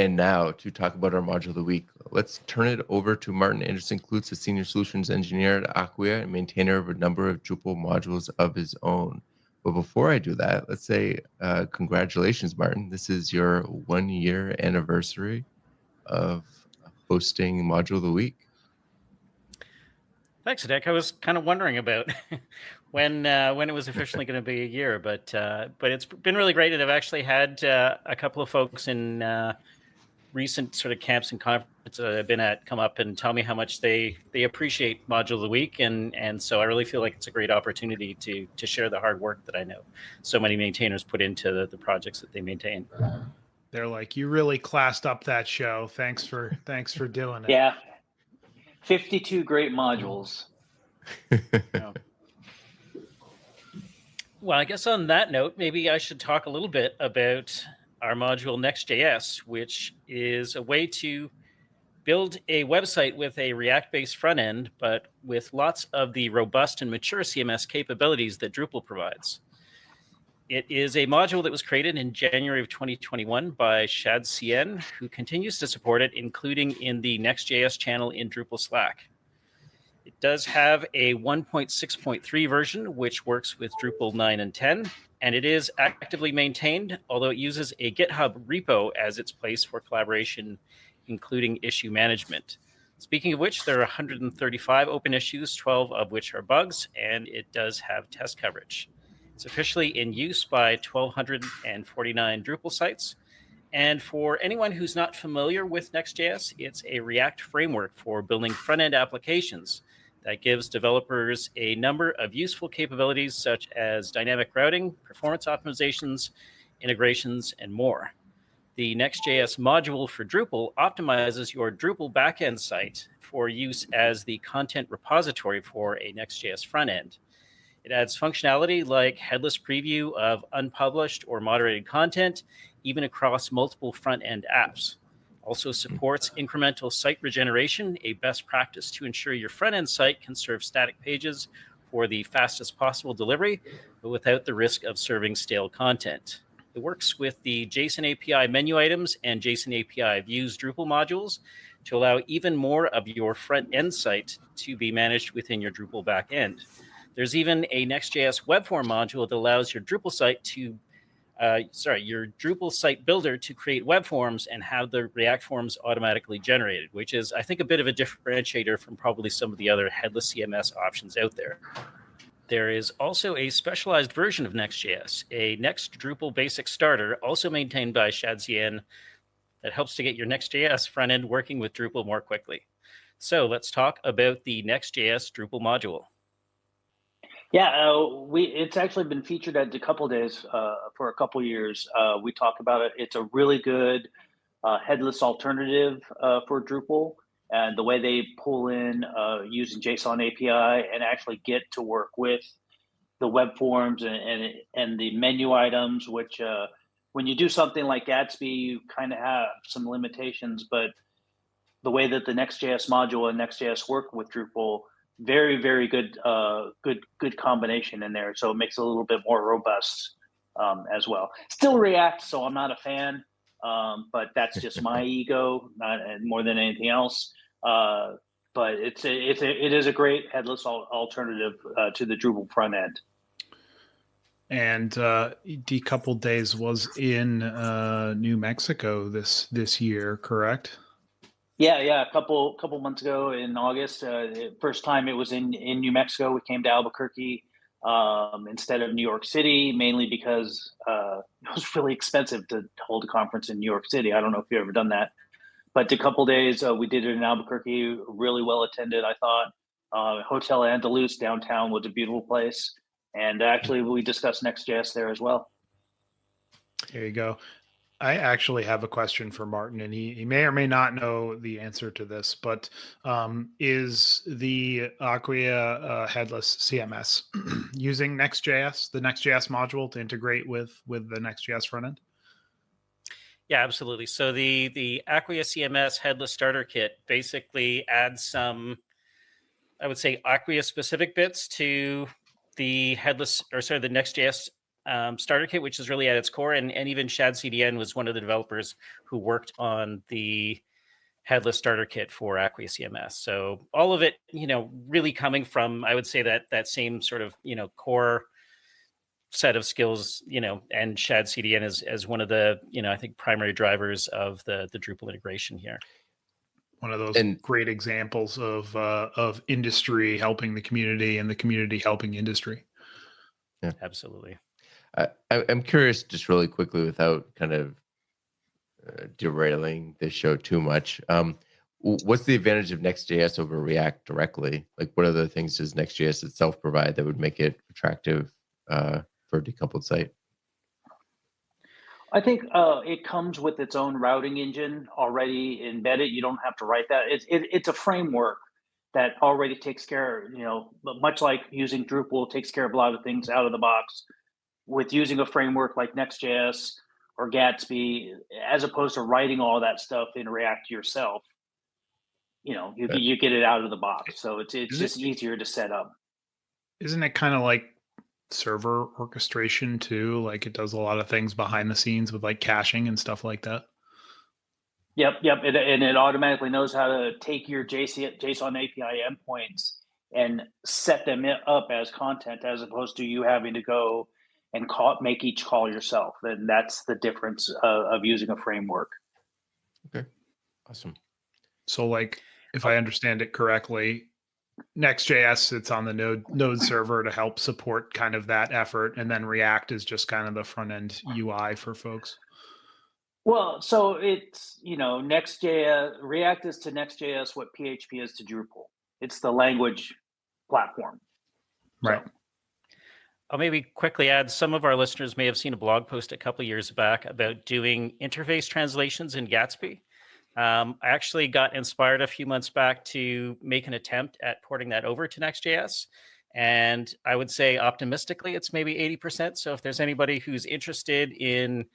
And now to talk about our module of the week, let's turn it over to Martin Anderson-Klutz, a senior solutions engineer at Acquia and maintainer of a number of Drupal modules of his own. But before I do that, let's say congratulations, Martin. This is your 1-year anniversary of hosting module of the week. Thanks, Nick. I was kind of wondering about when it was officially going to be a year, but it's been really great, and I've actually had a couple of folks in recent sort of camps and conferences that I've been at come up and tell me how much they appreciate module of the week, and so I really feel like it's a great opportunity to share the hard work that I know so many maintainers put into the projects that they maintain. They're like, you really classed up that show. Thanks for doing it. Yeah. 52 great modules. Yeah. Well, I guess on that note, maybe I should talk a little bit about our module Next.js, which is a way to build a website with a React-based front end, but with lots of the robust and mature CMS capabilities that Drupal provides. It is a module that was created in January of 2021 by Shad Cien, who continues to support it, including in the Next.js channel in Drupal Slack. It does have a 1.6.3 version, which works with Drupal 9 and 10, and it is actively maintained, although it uses a GitHub repo as its place for collaboration, including issue management. Speaking of which, there are 135 open issues, 12 of which are bugs, and it does have test coverage. It's officially in use by 1,249 Drupal sites. And for anyone who's not familiar with Next.js, it's a React framework for building front-end applications that gives developers a number of useful capabilities such as dynamic routing, performance optimizations, integrations, and more. The Next.js module for Drupal optimizes your Drupal backend site for use as the content repository for a Next.js front end. It adds functionality like headless preview of unpublished or moderated content, even across multiple front-end apps. Also supports incremental site regeneration, a best practice to ensure your front-end site can serve static pages for the fastest possible delivery, but without the risk of serving stale content. It works with the JSON API menu items and JSON API views Drupal modules to allow even more of your front-end site to be managed within your Drupal backend. There's even a Next.js web form module that allows your Drupal site to, your Drupal site builder to create web forms and have the React forms automatically generated, which is, I think, a bit of a differentiator from probably some of the other headless CMS options out there. There is also a specialized version of Next.js, a Next Drupal Basic Starter, also maintained by Shad Cien, that helps to get your Next.js front end working with Drupal more quickly. So let's talk about the Next.js Drupal module. Yeah, it's actually been featured at Decouple days for a couple years. We talk about it. It's a really good headless alternative for Drupal, and the way they pull in using JSON API and actually get to work with the web forms and the menu items, which when you do something like Gatsby, you kind of have some limitations, but the way that the Next.js module and Next.js work with Drupal, very, very good, good combination in there. So it makes it a little bit more robust as well. Still React, so I'm not a fan, but that's just my ego, not more than anything else. But it is a great headless alternative to the Drupal front end. And Decoupled Days was in New Mexico this year, correct? Yeah, a couple months ago in August. First time it was in New Mexico. We came to Albuquerque instead of New York City, mainly because it was really expensive to hold a conference in New York City. I don't know if you've ever done that, but Decoupled Days, we did it in Albuquerque, really well attended, I thought. Hotel Andaluz downtown was a beautiful place. And actually, we discussed Next.js there as well. There you go. I actually have a question for Martin, and he may or may not know the answer to this, but is the Acquia headless CMS using Next.js, the Next.js module, to integrate with the Next.js front end? Yeah, absolutely. So the Acquia CMS headless starter kit basically adds some, I would say, Acquia specific bits to the the Next.js starter kit, which is really at its core. And even Shad CDN was one of the developers who worked on the headless starter kit for Acquia CMS. So all of it, really coming from, I would say, that same sort of, core set of skills, and Shad CDN as one of the, I think, primary drivers of the Drupal integration here. One of those great examples of industry helping the community and the community helping industry. Yeah, absolutely. I'm curious, just really quickly, without kind of derailing the show too much. What's the advantage of Next.js over React directly? Like, what other things does Next.js itself provide that would make it attractive for a decoupled site? I think it comes with its own routing engine already embedded. You don't have to write that. It's a framework that already takes care, much like using Drupal takes care of a lot of things out of the box. With using a framework like Next.js or Gatsby, as opposed to writing all that stuff in React yourself, you get it out of the box. So it's just easier to set up. Isn't it kind of like server orchestration too? Like, it does a lot of things behind the scenes with like caching and stuff like that? Yep. And it automatically knows how to take your JSON API endpoints and set them up as content, as opposed to you having to go and make each call yourself. And that's the difference of using a framework. Okay, awesome. So, like, if I understand it correctly, Next.js sits on the node server to help support kind of that effort, and then React is just kind of the front end UI for folks. Well, so it's, Next.js, React is to Next.js what PHP is to Drupal. It's the language platform. Right. So. I'll maybe quickly add, some of our listeners may have seen a blog post a couple of years back about doing interface translations in Gatsby. I actually got inspired a few months back to make an attempt at porting that over to Next.js. And I would say optimistically, it's maybe 80%. So if there's anybody who's interested in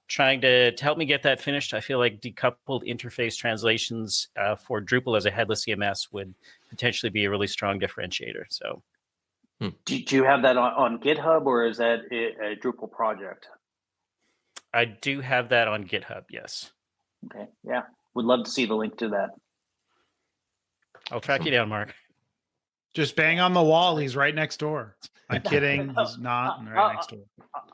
trying to help me get that finished, I feel like decoupled interface translations for Drupal as a headless CMS would potentially be a really strong differentiator. So, do you have that on GitHub, or is that a Drupal project? I do have that on GitHub, yes. Okay, yeah. Would love to see the link to that. I'll track you down, Mark. Just bang on the wall. He's right next door. I'm kidding. He's not right next door.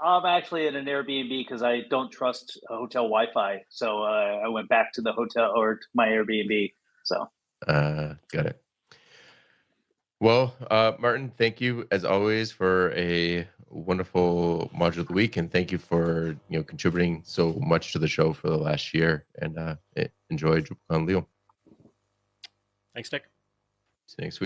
I'm actually at an Airbnb because I don't trust hotel Wi-Fi. So I went back to the hotel or to my Airbnb. So got it. Well, Martin, thank you as always for a wonderful module of the week, and thank you for contributing so much to the show for the last year. And enjoy DrupalCon Leo. Thanks, Nick. See you next week.